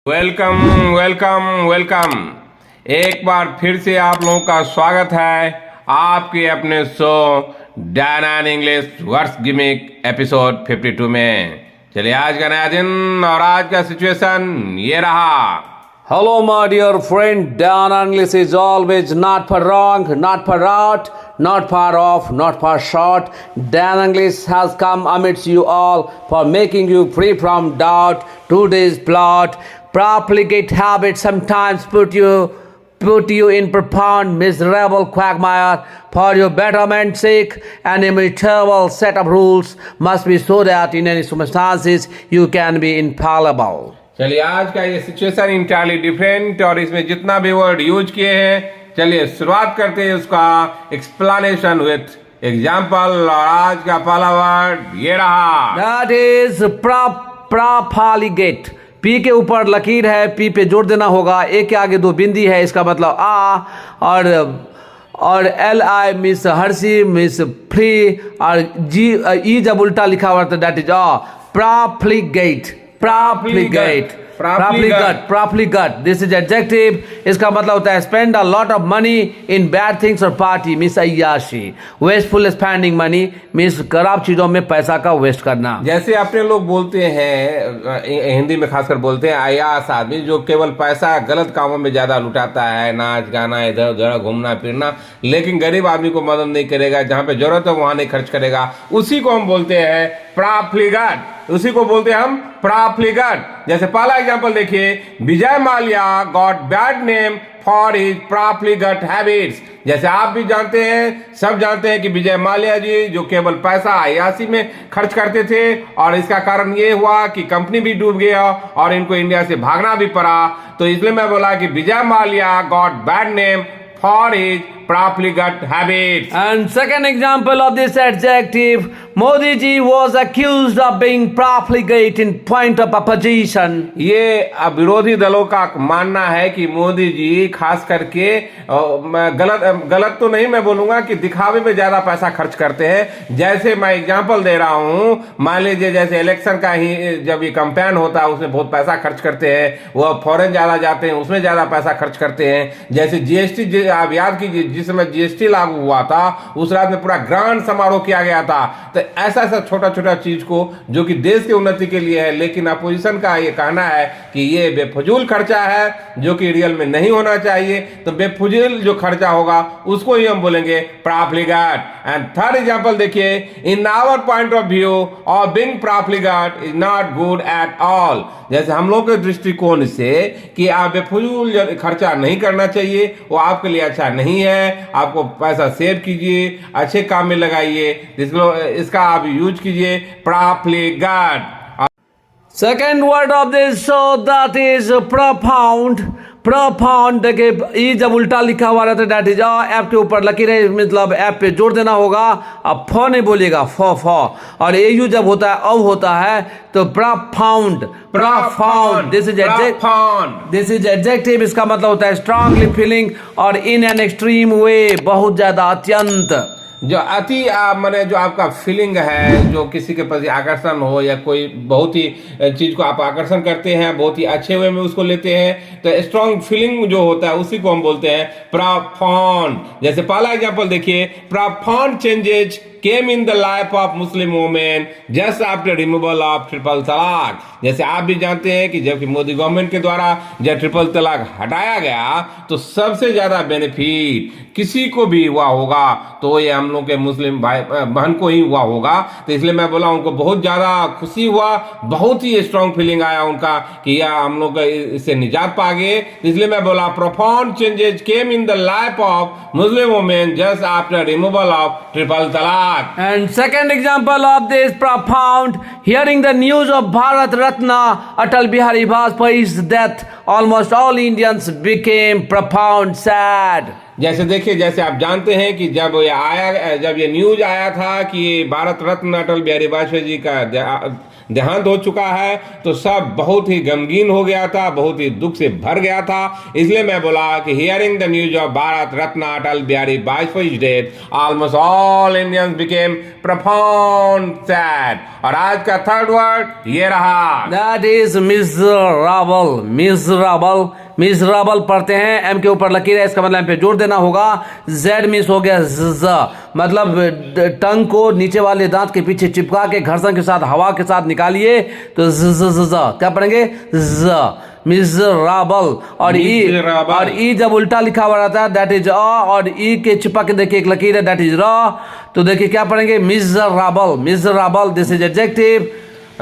Welcome welcome welcome. एक बार फिर से आप लोगों का स्वागत है आपके अपने show Dan and English words gimmick episode 52 में। चलिए आज का नया दिन और आज का सिचुएशन ये रहा। Hello, my dear friend. Dan English is always not for wrong, not for right, not far off, not far short. Dan English has come amidst you all for making you free from doubt. Today's plot, profligate habits sometimes put you in profound, miserable quagmire. For your betterment's sake, an immutable set of rules must be so that in any circumstances you can be infallible. चलिए आज का ये situation entirely different और इसमें जितना भी word use किए हैं, चलिए शुरुआत करते हैं उसका एक्सप्लेनेशन विथ एग्जाम्पल। और आज का पहला वर्ड ये रहा, दैट इज प्रॉफलिगेट। पी के ऊपर लकीर है, पी पे जोड़ देना होगा, ए के आगे दो बिंदी है, इसका मतलब आ। और एल आई मिस हर्षी मिस फ्री और जी ई जब उल्टा लिखा हुआ था that is profligate. Profligate. This is adjective. इसका मतलब होता है spend a lot of money in bad things or party. मिस अय्याशी। Wasteful spending money मिस खराब चीजों में पैसा का वेस्ट करना। जैसे अपने लोग बोलते हैं, हिंदी में खासकर बोलते हैं अय्याश आदमी, जो केवल पैसा गलत कामों में ज्यादा लुटाता है, नाच गाना इधर उधर घूमना फिरना, लेकिन गरीब आदमी को मदद नहीं करेगा, जहाँ पे जरूरत है वहां नहीं खर्च करेगा, उसी को हम बोलते हैं प्रॉफलिगेट। उसी को बोलते हैं हम प्रॉफलिगेट। जैसे पहला एग्जांपल देखिए, Vijay Mallya got bad name for his profligate habits. जैसे आप भी जानते हैं, सब जानते हैं कि विजय माल्या जी जो केवल पैसा अय्याशी में खर्च करते थे, और इसका कारण ये हुआ कि कंपनी भी डूब गया और इनको इंडिया से भागना भी पड़ा। तो इसलिए मैं बोला कि Vijay Mallya got bad name for his profligate habits. And second example of this adjective, Modi ji was accused of being profligate in point of opposition. ये विरोधी दलों का मानना है कि मोदी जी खास करके गलत तो नहीं मैं बोलूंगा कि दिखावे में ज्यादा पैसा खर्च करते हैं। जैसे मैं एग्जांपल दे रहा हूं, मान लीजिए जैसे इलेक्शन का ही जब ये कैंपेन होता है उसमें बहुत पैसा खर्च करते हैं, वह फॉरेन ज्यादा जाते हैं, उसमें ज्यादा पैसा खर्च करते हैं। जैसे जीएसटी, आप याद कीजिए जिस समय जीएसटी लागू हुआ था उस रात में पूरा ग्रांड समारोह किया गया था। तो ऐसा छोटा छोटा चीज को जो कि देश की उन्नति के लिए है, लेकिन अपोजिशन का ये कहना है कि ये बेफजूल खर्चा है जो कि रियल में नहीं होना चाहिए। तो बेफजूल जो खर्चा होगा उसको ही हम बोलेंगे प्रॉफलिगेट। एंड थर्ड एग्जांपल देखिए, in our point of view of being profligate is not good at all. जैसे हम लोग के दृष्टिकोण से कि आप बेफजूल खर्चा नहीं करना चाहिए, वो आपके लिए अच्छा नहीं है। आपको पैसा सेव कीजिए, अच्छे काम में लगाइए, इसका आप यूज कीजिए प्रॉफलिगेट। Second word of this show that is profound. Profound देखिए ई जब उल्टा लिखा हुआ रहता है दैट इज ऐप के ऊपर लकीर है, मतलब ऐप पे जोड़ देना होगा। अब फ नहीं बोलिएगा, फ और ए यू जब होता है अब होता है तो profound। This is adjective. इसका मतलब होता है स्ट्रांगली फीलिंग और इन एन एक्सट्रीम वे, बहुत ज्यादा, अत्यंत। जो अति माने जो आपका फीलिंग है, जो किसी के प्रति आकर्षण हो या कोई बहुत ही चीज को आप आकर्षण करते हैं, बहुत ही अच्छे वे में उसको लेते हैं, तो स्ट्रॉन्ग फीलिंग जो होता है उसी को हम बोलते हैं प्रॉफाउंड। जैसे पहला एग्जांपल देखिए, प्रॉफाउंड changes came in the life of Muslim women just after removal of triple तलाक। जैसे आप भी जानते हैं कि जबकि मोदी गवर्नमेंट के द्वारा जब ट्रिपल तलाक हटाया गया तो सबसे ज्यादा बेनिफिट किसी को भी हुआ होगा तो ये हम लोग के मुस्लिम भाई बहन को ही हुआ होगा। तो इसलिए मैं बोला उनको बहुत ज्यादा खुशी हुआ, बहुत ही स्ट्रॉन्ग फीलिंग आया उनका कि यह हम लोग इससे निजात पा गए। इसलिए मैं बोला profound changes came in the life of Muslim women just after removal of triple तलाक। And second example of this profound, hearing the news of Bharat Ratna Atal Bihari Vajpayee's death, almost all Indians became profound sad. जैसे देखिए, जैसे आप जानते हैं कि जब ये न्यूज आया था कि भारत रत्न अटल बिहारी वाजपेयी जी का देहांत हो चुका है तो सब बहुत ही गमगीन हो गया था, बहुत ही दुख से भर गया था। इसलिए मैं बोला कि hearing the news of Bharat Ratna Atal Bihari Vajpayee's death almost all Indians became profound sad। और आज का थर्ड वर्ड ये रहा, that is miserable. Miserable, miserable पढ़ते हैं, एम के ऊपर लकीर है, इसका मतलब एम पे जोर देना होगा। जेड मिस हो गया ज, मतलब टंग को नीचे वाले दांत के पीछे चिपका के घर्षण के साथ हवा के साथ निकालिए तो ज क्या पढ़ेंगे, ज मिजरेबल। और ई जब उल्टा लिखा हुआ रहता है दैट इज अ, और ई के चिपक के देखिए एक लकीर है दैट इज र, तो देखिए क्या पढ़ेंगे, miserable. Miserable this is adjective.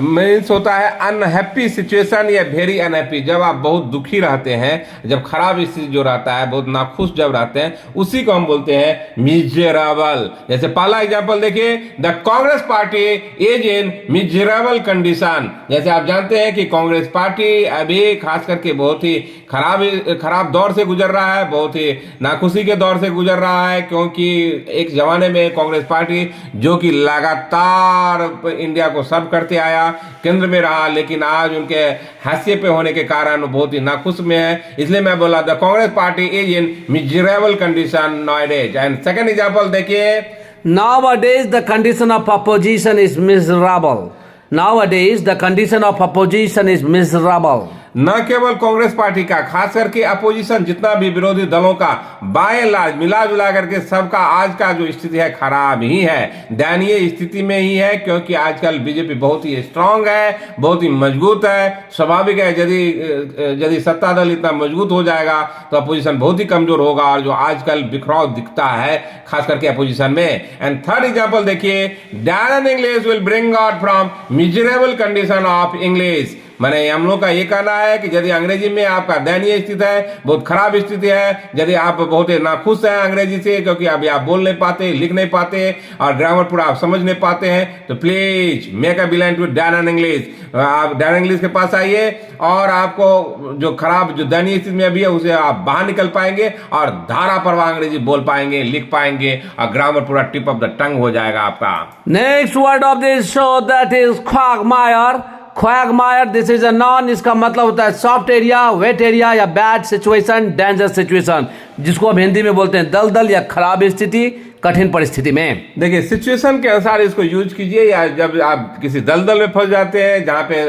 Means होता है अनहैप्पी सिचुएशन या वेरी अनहैप्पी। जब आप बहुत दुखी रहते हैं, जब खराब स्थिति जो रहता है, बहुत नाखुश जब रहते हैं, उसी को हम बोलते हैं मिजरेबल। जैसे पहला एग्जांपल देखिए, the Congress party is in miserable condition. जैसे आप जानते हैं कि कांग्रेस पार्टी अभी खास करके बहुत ही खराब दौर से गुजर रहा है, बहुत ही नाखुशी के दौर से गुजर रहा है, क्योंकि एक जमाने में कांग्रेस पार्टी जो कि लगातार इंडिया को सर्व करते आया, केंद्र में रहा, लेकिन आज उनके हाशिए पे होने के कारण बहुत ही नाखुश में है। इसलिए मैं बोला the Congress party is in miserable condition nowadays. And second example देखिए, Nowadays the condition of opposition is miserable. Nowadays the condition of opposition is miserable. न केवल कांग्रेस पार्टी का, खास करके अपोजिशन जितना भी विरोधी दलों का बाय लार्ज मिला जुला करके सबका आज का जो स्थिति है खराब ही है, दयनीय स्थिति में ही है। क्योंकि आजकल बीजेपी बहुत ही स्ट्रांग है, बहुत ही मजबूत है। स्वाभाविक है यदि सत्ता दल इतना मजबूत हो जाएगा तो अपोजिशन बहुत ही कमजोर होगा, और जो आजकल बिखराव दिखता है खास करके अपोजिशन में। एंड थर्ड एग्जाम्पल देखिए, Darren English will bring out from miserable condition of English. मैंने हम लोग का ये कहना है कि यदि अंग्रेजी में आपका दयनीय स्थिति है, बहुत खराब स्थिति है, यदि आप बहुत ही नाखुश हैं अंग्रेजी से, क्योंकि अभी आप बोल नहीं पाते, लिख नहीं पाते और ग्रामर पूरा आप समझ नहीं पाते हैं, तो please make a belong to Darren English. आप डैरन इंग्लिश के पास आइए और आपको जो खराब जो दयनीय स्थिति में अभी है उसे आप बाहर निकल पाएंगे और धारा प्रवाह अंग्रेजी बोल पाएंगे, लिख पाएंगे और ग्रामर पूरा टिप ऑफ द टंग हो जाएगा आपका। Next word of this show that is quagmire. Quagmire this is a noun, इसका मतलब होता है सॉफ्ट एरिया, वेट एरिया या बैड सिचुएशन, डेंजर सिचुएशन, जिसको हम हिंदी में बोलते हैं दलदल या खराब स्थिति, कठिन परिस्थिति में। देखिए सिचुएशन के अनुसार इसको यूज कीजिए, या जब आप किसी दलदल में फंस जाते हैं जहां पे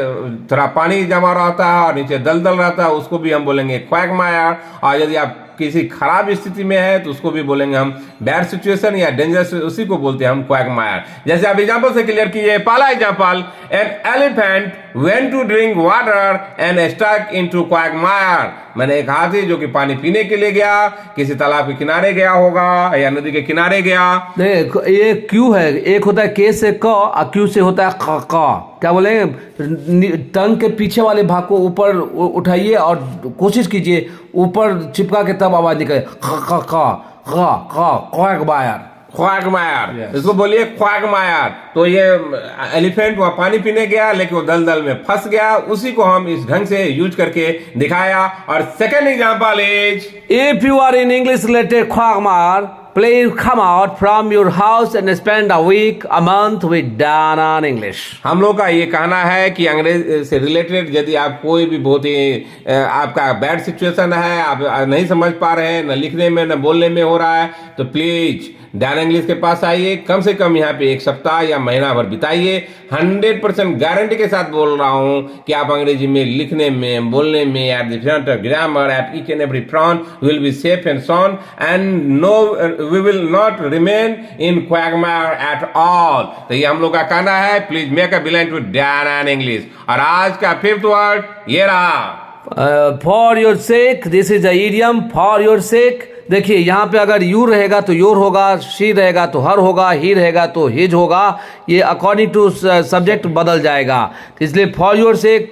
थोड़ा पानी जमा रहता है और नीचे दलदल रहता है, उसको भी हम बोलेंगे क्वैगमायर। और यदि आप किसी खराब स्थिति में है तो उसको भी बोलेंगे हम बैड सिचुएशन या डेंजरस, उसी को बोलते हैं हम क्वैगमायर। जैसे आप एग्जांपल से क्लियर कीजिए, पहला example, an elephant went to drink water and stuck into quagmire. मैंने एक हाथी जो कि पानी पीने के लिए गया, किसी तालाब के किनारे गया होगा या नदी के किनारे गया। देख ये क्यू है, एक होता है के से क और क्यू से होता है क। क्या बोले, टंग के पीछे वाले भाग को ऊपर उठाइए और कोशिश कीजिए ऊपर चिपका के तब आवाज निकले, क्वैगमायर। क्वैगमायर, इसको बोलिए क्वैगमायर। तो ये एलिफेंट वहां पानी पीने गया लेकिन वो दलदल में फंस गया, उसी को हम इस ढंग से यूज करके दिखाया। और second example is, if you are in English related quagmire, please come out from your house and spend a week, a month with Danan English। हम लोग का ये कहना है कि अंग्रेज से रिलेटेड यदि आप कोई भी बहुत ही आपका बैड सिचुएशन है, आप नहीं समझ पा रहे हैं, न लिखने में न बोलने में हो रहा है, तो प्लीज डैन इंग्लिश के पास आइए, कम से कम यहाँ पे एक सप्ताह या महीना भर बिताइए। 100% गारंटी के साथ बोल रहा हूँ कि आप अंग्रेजी में लिखने में, बोलने में, at the front of grammar, at each and every front will be safe and sound and no we will not remain in quagmire at all. तो ये हम लोग का कहना है, please make a belong to Dan English. और आज का फिफ्थ वर्ड ये रहा, for your sake. This is a idiom, for your sake. देखिए यहाँ पे अगर यू रहेगा तो योर होगा, शी रहेगा तो हर होगा, ही रहेगा तो हिज होगा, ये अकॉर्डिंग टू सब्जेक्ट बदल जाएगा। तो इसलिए for your sake,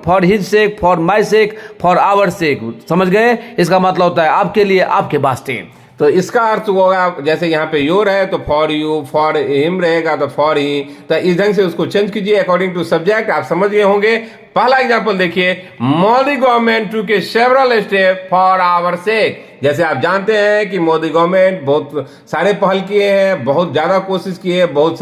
for his sake, for my sake, for our sake. समझ गए, इसका मतलब होता है आपके लिए, आपके वास्ते। तो इसका अर्थ होगा, जैसे यहाँ पे योर है तो फॉर यू, फॉर हिम रहेगा तो फॉर ही, तो इस ढंग से उसको चेंज कीजिए अकॉर्डिंग टू सब्जेक्ट। आप समझ गए होंगे। पहला एग्जांपल देखिए, मोदी गवर्नमेंट टू के सेवरल स्टेप फॉर आवर सेक। जैसे आप जानते हैं कि मोदी गवर्नमेंट बहुत सारे पहल किए हैं, बहुत ज़्यादा कोशिश की है, बहुत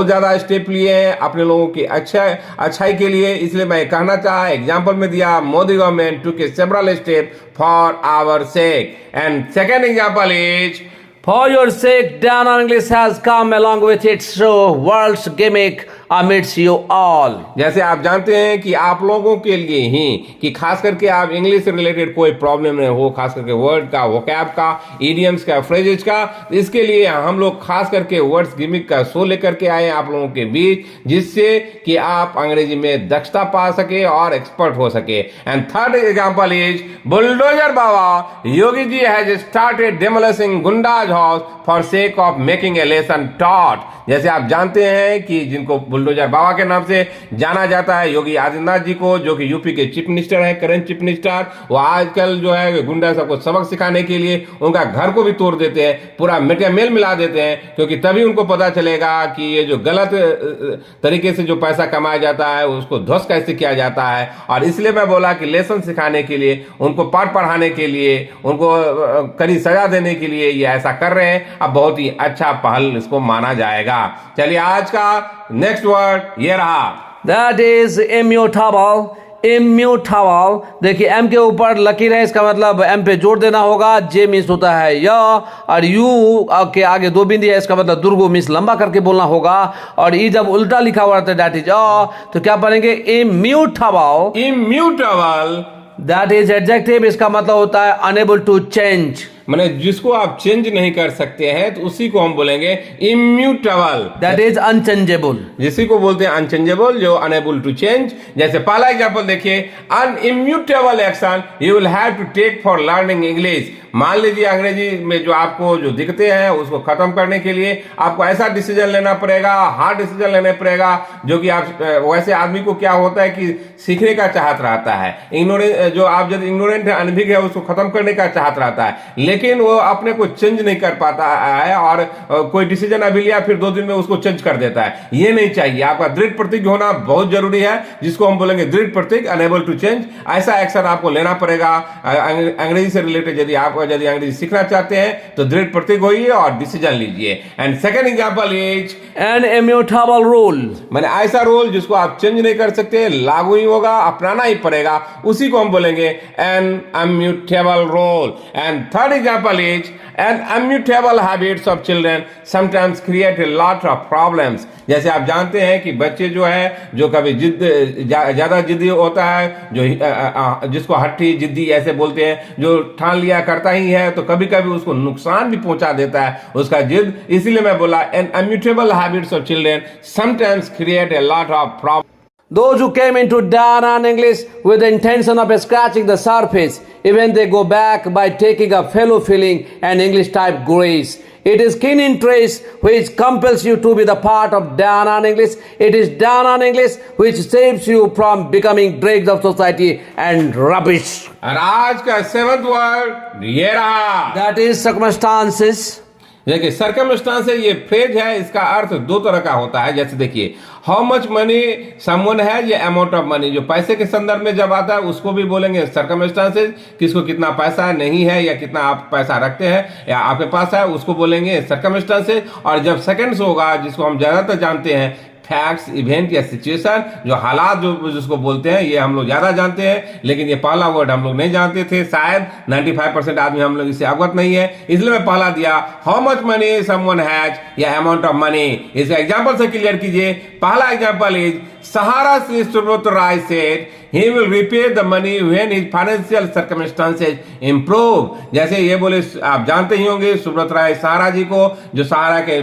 ज़्यादा स्टेप लिए हैं अपने लोगों की अच्छाई के लिए। इसलिए मैं कहना चाहा, एग्जाम्पल में दिया, Modi government took several steps for our sake. And second example is, For your sake, Dan English has come along with its world's gimmick amidst you all. जैसे आप जानते हैं कि आप लोगों के लिए ही, कि खास करके आप इंग्लिश से रिलेटेड कोई प्रॉब्लम नहीं हो, खास करके वर्ड का, वोकैब का, इडियम्स का, फ्रेजेज का, इसके लिए हम लोग खास करके वर्ड्स गिमिक का शो लेकर के आए आप लोगों के बीच, जिससे कि आप अंग्रेजी में दक्षता पा सके और एक्सपर्ट हो सके। And third example is, bulldozer Baba Yogi ji has started demolishing goondas house for sake of making a lesson taught. जैसे आप जानते हैं कि जिनको बुलडोजर बाबा के नाम से जाना जाता है, योगी आदित्यनाथ जी को, जो कि यूपी के चीफ मिनिस्टर है, करंट चीफ मिनिस्टर, वो आजकल जो है गुंडा सबको सबक सिखाने के लिए उनका घर को भी तोड़ देते हैं, पूरा मेल मिला देते हैं, क्योंकि तभी उनको पता चलेगा कि ये जो गलत तरीके से जो पैसा कमाया जाता है उसको ध्वस्त कैसे किया जाता है। और इसलिए मैं बोला कि लेसन सिखाने के लिए, उनको पाठ पढ़ाने के लिए, उनको कड़ी सजा देने के लिए ये ऐसा कर रहे हैं। अब बहुत ही अच्छा पहल इसको माना जाएगा। चलिए आज का नेक्स्ट वर्ड ये रहा, That is immutable. Immutable. देखिए M के ऊपर लकीर है, इसका मतलब M पे जोड़ देना होगा। J मीन्स होता है य, और U के आगे दो बिंदी है, इसका मतलब दुर्गो मीन्स लंबा करके बोलना होगा। और E जब उल्टा लिखा हुआ रहता है, that is अ, तो क्या पढ़ेंगे? Immutable. Immutable, That is adjective, इसका मतलब होता है unable to change. माने जिसको आप चेंज नहीं कर सकते हैं तो उसी को हम बोलेंगे इम्यूटेबल। That is unchangeable. जिसी को बोलते हैं अनचेंजेबल, जो अनेबल टू चेंज। जैसे पहला एग्जांपल देखिए, an immutable action you will have to take for learning English. मान लीजिए अंग्रेजी में जो आपको जो दिखते हैं उसको खत्म करने के लिए आपको ऐसा डिसीजन लेना पड़ेगा, हार्ड डिसीजन लेना पड़ेगा, जो कि आप वैसे आदमी को क्या होता है कि सीखने का चाहत रहता है, जो आप जब इग्नोरेंट है, अनभिज्ञ है, उसको खत्म करने का चाहत रहता है, लेकिन वो अपने को चेंज नहीं कर पाता है और कोई डिसीजन अभी लिया फिर 2 दिन में उसको चेंज कर देता है। ये नहीं चाहिए। आपका दृढ़ प्रतिज्ञ होना बहुत जरूरी है, जिसको हम बोलेंगे दृढ़ प्रतिज्ञ, अनेबल टू चेंज। ऐसा एक्शन आपको लेना पड़ेगा अंग्रेजी से रिलेटेड। यदि अंग्रेजी सीखना चाहते हैं तो दृढ़ प्रतिज्ञ होइए और डिसीजन लीजिए। And second example is An immutable rule. मैंने ऐसा रूल जिसको आप चेंज नहीं कर सकते, लागू ही होगा, अपनाना ही पड़ेगा, उसी को हम बोलेंगे an immutable rule. And third example is, an immutable habits of children sometimes create a lot of problems. जैसे आप जानते हैं कि बच्चे जो है, जो कभी ज्यादा जिद्दी होता है, जो जिसको हट्टी जिद्दी ऐसे बोलते हैं, जो ठान लिया करता ही है, तो कभी कभी उसको नुकसान भी पहुंचा देता है उसका जिद। इसीलिए मैं बोला N अम्यूटेबल habits of children sometimes create a lot of problems. Those who came into Dan English with the intention of scratching the surface, even they go back by taking a fellow feeling and English type grace. It is keen interest which compels you to be the part of Dan English. It is Dan English which saves you from becoming dregs of society and rubbish. और आज का 7th word ये रहा, That is circumstances. देखिए circumstance ये phrase है, इसका अर्थ 2 तरह का होता है। जैसे देखिए, हाउ मच मनी समवन है, ये अमाउंट ऑफ मनी, जो पैसे के संदर्भ में जब आता है उसको भी बोलेंगे सर्कमस्टांसेस। किसको कितना पैसा नहीं है या कितना आप पैसा रखते हैं या आपके पास है, उसको बोलेंगे सर्कमस्टांसेस। और जब सेकंड्स होगा, जिसको हम ज्यादातर जानते हैं, फैक्ट्स, इवेंट या सिचुएशन, जो हालात जो जिसको बोलते हैं, ये हम लोग ज्यादा जानते हैं, लेकिन ये पहला वर्ड हम लोग नहीं जानते थे। शायद 95% आदमी हम लोग इससे अवगत नहीं है, इसलिए मैं पहला दिया, how much money someone has या अमाउंट ऑफ मनी। इसका एग्जांपल से क्लियर कीजिए। पहला example is, Sahara Shri Subrata Roy said he will repay the money when his financial circumstances improve। जैसे ये बोले, आप जानते ही होंगे सुब्रत राय सहारा जी को, जो सहारा के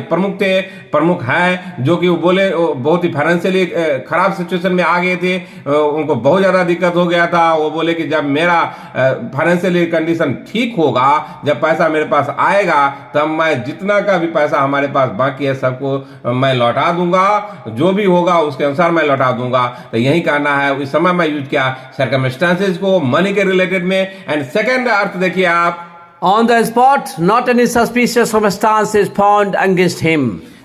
प्रमुख हैं, जो कि वो बोले बहुत ही फाइनेंशियली खराब सिचुएशन में आ गए थे, उनको बहुत ज्यादा दिक्कत हो गया था। वो बोले कि जब मेरा फाइनेंशियली कंडीशन ठीक होगा, जब पैसा मेरे पास आएगा, तब मैं जितना का भी पैसा हमारे पास बाकी है सबको मैं लौटा दूंगा, जो भी होगा उसके अनुसार मैं लौटा दूंगा। तो यही करना है। इस समय मैं यूज किया सर्कमस्टांसेस को मनी के रिलेटेड में। एंड सेकंड अर्थ देखिए आप, On the spot, not any suspicious circumstances found against him.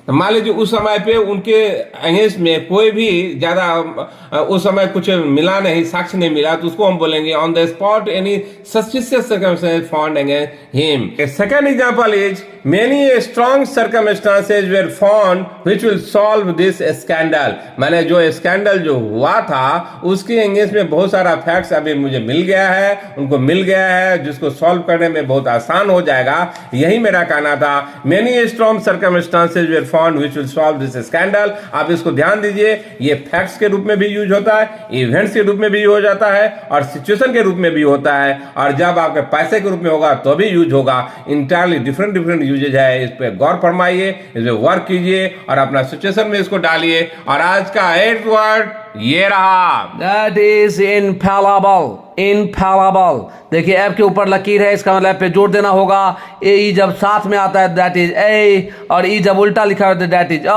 तो मान लीजिए उस समय पे उनके अगेंस्ट में कोई भी ज्यादा उस समय कुछ मिला नहीं, साक्ष्य नहीं मिला, तो उसको हम बोलेंगे on the spot any suspicious circumstances found against him. Second example is many strong circumstances were found which will solve this scandal. मैंने जो स्कैंडल जो हुआ था उसके अगेंस्ट में बहुत सारा फैक्ट्स अभी मुझे मिल गया है, उनको मिल गया है, जिसको सॉल्व करने में बहुत आसान हो जाएगा। यही मेरा कहना था। Many strong circumstances were found which will solve this scandal. आप इसको ध्यान दीजिए, ये फैक्ट्स के रूप में भी यूज होता है, इवेंट्स के रूप में भी हो जाता है और सिचुएशन के रूप में भी होता है, और जब आपके पैसे के रूप में होगा तो भी यूज होगा। इंटायरली डिफरेंट यूजेज है। इस पे गौर फरमाइए, इस पे वर्क कीजिए और अपना सिचुएशन में इसको डालिए। और आज का 8th वर्ड ये रहा, That is infallible. Infallible. देखिए ऐप के ऊपर लकीर है, इसका मतलब पे जोर देना होगा। ए जब साथ में आता है दैट इज ए, और ई जब उल्टा लिखा होता है दैट इज अ,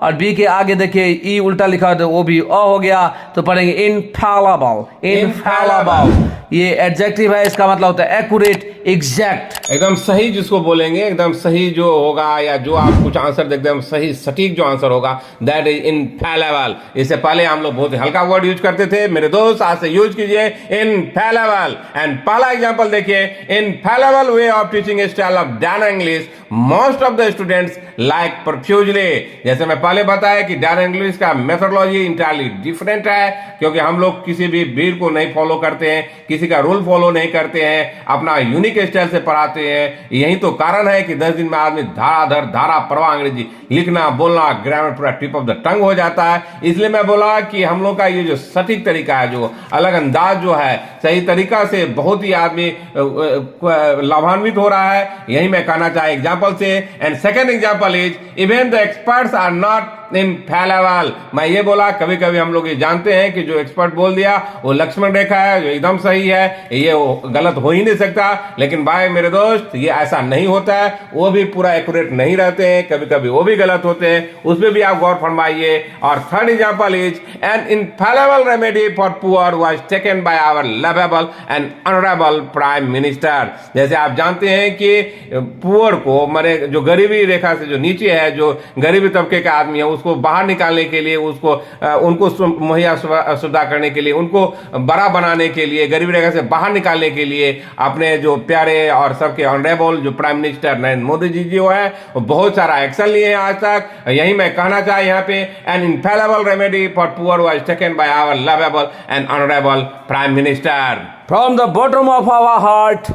और बी के आगे देखिए ई उल्टा लिखा होता है वो भी अ हो गया, तो पढ़ेंगे infallible. Infallible. ये एडजेक्टिव है, इसका मतलब होता है एक्यूरेट, एग्जैक्ट, एकदम सही जिसको बोलेंगे, एकदम सही जो होगा, या जो आप कुछ आंसर देखते हैं सही सटीक जो आंसर होगा, दैट इज इनफैलेबल। इससे पहले हम लोग बहुत हल्का वर्ड यूज करते थे। मेरे दोस्त आज से यूज कीजिए इनफैलेबल। एंड पहला एग्जांपल देखिए, infallible way of teaching style of Dan English most of the students like profusely. जैसे मैं पहले बताया कि डैन इंग्लिश का मेथोडोलॉजी इंटायरली डिफरेंट है, क्योंकि हम लोग किसी भी भीड़ को नहीं फॉलो करते हैं, किसी का रूल फॉलो नहीं करते हैं, अपना यूनिक स्टाइल से पढ़ाते हैं। यही तो कारण है कि 10 दिन में आदमी धाराधर धारा प्रवाह अंग्रेजी लिखना बोलना ग्रामर पूरा टिप ऑफ द टंग हो जाता है। इसलिए मैं बोला कि हम लोग का ये जो सटीक तरीका है, जो अलग अंदाज जो है, सही तरीका से बहुत ही आदमी लाभान्वित हो रहा है। यही मैं कहना चाहे एग्जाम्पल से। And second example is even the experts are not infallible. मैं ये बोला, कभी कभी हम लोग ये जानते हैं कि जो एक्सपर्ट बोल दिया वो लक्ष्मण रेखा है, जो एकदम सही है, ये गलत हो ही नहीं सकता। लेकिन भाई मेरे दोस्त, ये ऐसा नहीं होता है, वो भी पूरा एक्यूरेट नहीं रहते हैं, कभी कभी वो भी गलत होते हैं, उसमें भी आप गौर फरमाइए। और third example is an infallible remedy for poor was taken by our lovable and honourable prime minister. जैसे आप जानते हैं कि पुअर को, माने जो गरीबी रेखा से जो नीचे है, जो गरीबी तबके का आदमी है, उसको बाहर निकालने के लिए, उनको मुहैया सुविधा करने के लिए, उनको बड़ा बनाने के लिए, गरीबी रेखा से बाहर निकालने के लिए अपने जो प्यारे और सबके ऑनरेबल जो प्राइम मिनिस्टर नरेंद्र मोदी जी जो है, वो बहुत सारा एक्शन लिए हैं आज तक। यही मैं कहना चाहे यहाँ पे, an infallible remedy for poor was taken by our lovable and honourable prime minister. From the bottom of our heart,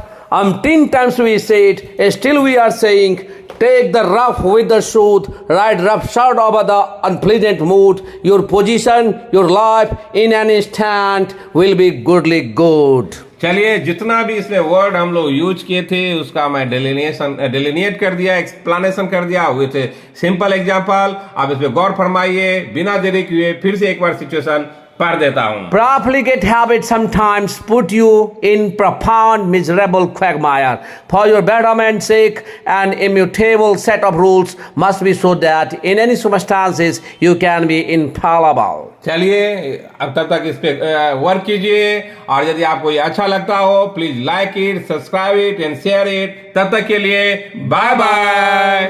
10 times we say it, still we are saying, take the rough with the smooth, ride roughshod over the unpleasant mood. Your position, your life in an instant will be goodly good. चलिए, जितना भी इसमें word हम लोग use किए थे उसका मैं डिलिनिएट कर दिया, एक्सप्लेनेशन कर दिया विथ सिंपल एग्जांपल। आप इस पे गौर फरमाइए, बिना देरी किए फिर से एक बार सिचुएशन पढ़ देता हूं। Profligate habits sometimes put you in profound miserable quagmire. For your betterment's sake, an immutable set of rules must be so that in any circumstances you can be infallible. चलिए, अब तब तक इस पे वर्क कीजिए, और यदि आपको ये अच्छा लगता हो please like it, subscribe it and share it. तब तक के लिए बाय बाय।